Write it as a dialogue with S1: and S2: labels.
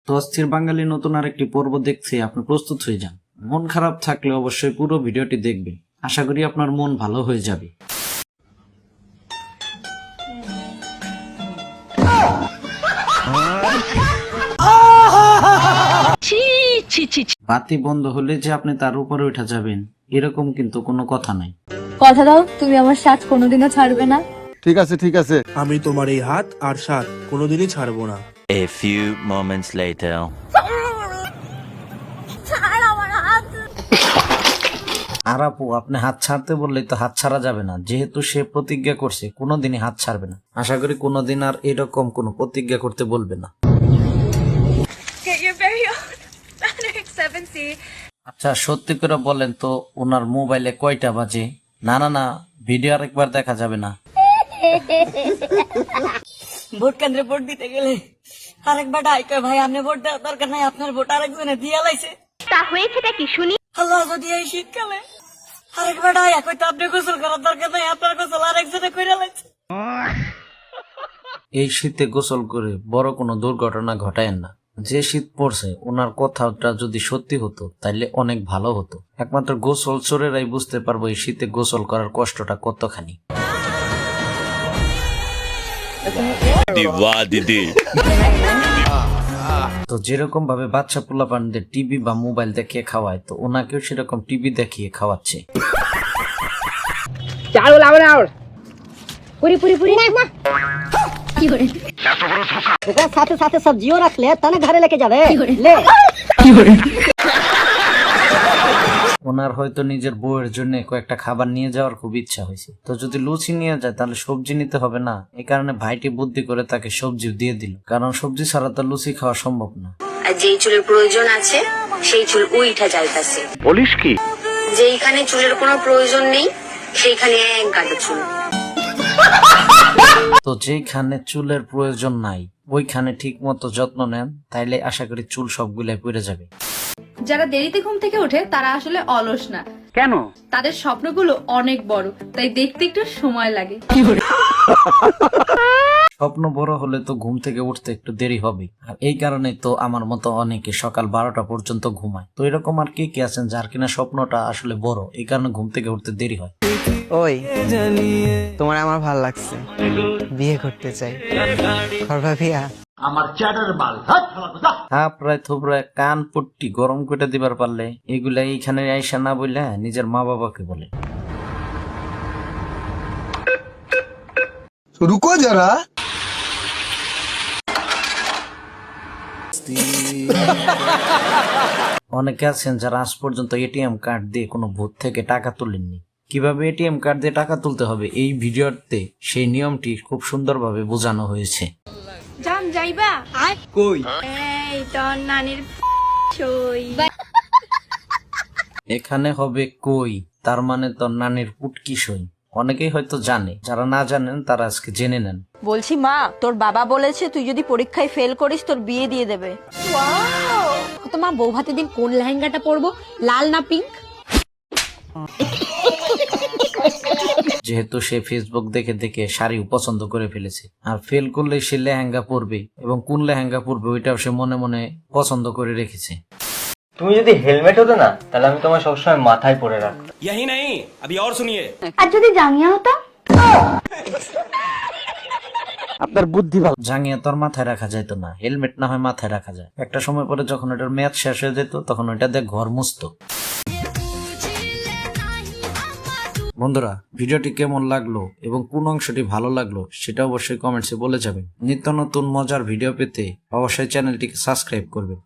S1: তো অস্থির বাঙালি নতুন আরেকটি পর্ব দেখতে আপনি প্রস্তুত হয়ে যান। মন খারাপ থাকলে অবশ্যই পুরো ভিডিওটি দেখবেন, আশা করি আপনার মন ভালো হয়ে যাবে। বাতি বন্ধ হলে যে আপনি তার উপরে উঠে যাবেন এরকম কিন্তু কোনো কথা নাই।
S2: কথা দাও তুমি আমার সাথ কোনোদিনও ছাড়বে না।
S3: ঠিক আছে ঠিক আছে,
S4: আমি তোমার এই হাত আর সাথ কোনোদিনই ছাড়বো না।
S5: A few moments later.
S1: আর আপু, আপনি হাত ছাড়তে বললেই তো হাত ছাড়া যাবে না, যেহেতু সে প্রতিজ্ঞা করছে কোনোদিনই হাত ছাড়বে না। আশা করি কোনোদিন আর এরকম কোনো প্রতিজ্ঞা করতে বলবে না। আচ্ছা সত্যি করে বলেন তো, ওনার মোবাইলে কয়টা বাজে? না না না, ভিডিও আরেকবার দেখা যাবে না।
S6: ভোট কেন্দ্রে ভোট দিতে গেলে আরেকবার ডাইকে ভাই আপনি ভোট দেওয়ার দরকার নাই, আপনার ভোট আরেকজনে দিয়ে লাইছে। তা হয়েছেটা কি শুনি? আল্লাহ যদি এই শীতকালে আরেকবার ডাইয়া কইতো আপনি গোসল করার দরকার নাই, আপনার গোসল আরেকজনে কইরা লাইছে।
S1: এই শীতে গোসল করে বড় কোনো দুর্ঘটনা ঘটায়েন না। যে শীত পড়ছে ওনার কথাটা যদি সত্যি হতো তাইলে অনেক ভালো হতো। একমাত্র গোসল চোরেরাই বুঝতে পারবো এই শীতে গোসল করার কষ্টটা কতখানি। তো যেরকম ভাবে বাচ্চা পোলাপানদের টিভি বা মোবাইল দেখিয়ে খাওয়ায়, তো ওনাকেও সেরকম টিভি দেখিয়ে খাওয়াচ্ছে।
S6: সাথে সাথে সবজিও রাখলে তাহলে ঘরে লেকে যাবে।
S1: ওনার হয়তো নিজের বউয়ের জন্য কয়েকটা খাবার নিয়ে যাওয়ার খুব ইচ্ছা হয়েছে, তো যদি লুচি নিয়ে যায় তাহলে সবজি নিতে হবে না। এই কারণে ভাইটি বুদ্ধি করে তাকে সবজি দিয়ে দিল, কারণ সবজি ছাড়া তো লুচি খাওয়া সম্ভব না।
S7: আর যেই চুলের প্রয়োজন আছে সেই চুল উইঠা যাইতাছে।
S5: বলিস কি?
S7: যেইখানে চুলের কোনো প্রয়োজন নেই সেইখানে এক গাদা চুল।
S1: তো যেখানে চুলের প্রয়োজন নাই ওইখানে ঠিক মতো যত্ন নেন, তাইলে আশা করি চুল সবগুলাই পড়ে যাবে।
S2: যারা দেরিতে ঘুম থেকে ওঠে তারা আসলে অলস না।
S5: কেন?
S2: তাদের স্বপ্নগুলো অনেক বড়, তাই দেখতে একটু সময় লাগে।
S1: স্বপ্ন বড় হলে তো ঘুম থেকে উঠতে একটু দেরি হবে, আর এই কারণে তো আমার মতো অনেকে সকাল 12টা পর্যন্ত ঘুমায়। তো এরকম আর কে কে আছেন যার কিনা স্বপ্নটা আসলে বড়, এই কারণে ঘুম থেকে উঠতে দেরি হয়।
S8: ওই তোমার আমার ভাল লাগছে, বিয়ে করতে চাই, করবা বিয়া?
S1: প্রায় থুবড়ায় কান পট্টি গরম করে দিবার পারলে এগুলা এইখানে আইসা না বললে নিজের মা বাবাকে বলে।
S3: রুকো যারা।
S1: অনেকে আছেন যারা আজ পর্যন্ত এটিএম কার্ড দিয়ে কোনো ভূত থেকে টাকা তুলেননি। কিভাবে এটিএম কার্ড দিয়ে টাকা তুলতে হবে এই ভিডিওতে সেই নিয়মটি খুব সুন্দরভাবে বোঝানো হয়েছে।
S2: জান যাইবা
S3: কই?
S2: এই তোর নানির সই।
S1: এখানে হবে কই, তার মানে তোর নানির পুটকি সই। অনেকেই হয়তো জানে, যারা না জানেন তারা আজকে জেনে নেন।
S6: বলছি মা, তোর বাবা বলেছে তুই যদি পরীক্ষায় ফেল করিস তোর বিয়ে দিয়ে দেবে।
S2: তো মা বউ ভাতের দিন কোন লেহেঙ্গাটা পরবো, লাল না পিঙ্ক?
S1: যেহেতু সে ফেসবুক দেখে দেখে শাড়ি পছন্দ করে ফেলেছে, আর ফেল করলে সে লেহেঙ্গা পরবে, এবং কোন লেহেঙ্গা পরবে ওইটাও সে মনে মনে পছন্দ করে রেখেছে।
S9: তুমি যদি হেলমেট হতো না তাহলে আমি তোমার সবসময় মাথায় পরে রাখতাম।
S4: यही नहीं, अभी और सुनिए।
S2: আর যদি জাঙ্গিয়া হতো?
S3: আপনার বুদ্ধি ভালো।
S1: জাঙ্গিয়া তোর মাথায় রাখা যেত না, হেলমেট না হয় মাথায় রাখা যায়। একটা সময় পরে যখন ওটার মেয়াদ শেষ হয়ে যেত তখন ওইটা দিয়ে ঘর মুছতো। বন্ধুরা, ভিডিওটি কেমন লাগলো এবং কোন অংশটি ভালো লাগলো সেটা অবশ্যই কমেন্টসে বলে যাবেন। নিত্য নতুন মজার ভিডিও পেতে অবশ্যই চ্যানেলটিকে সাবস্ক্রাইব করবেন।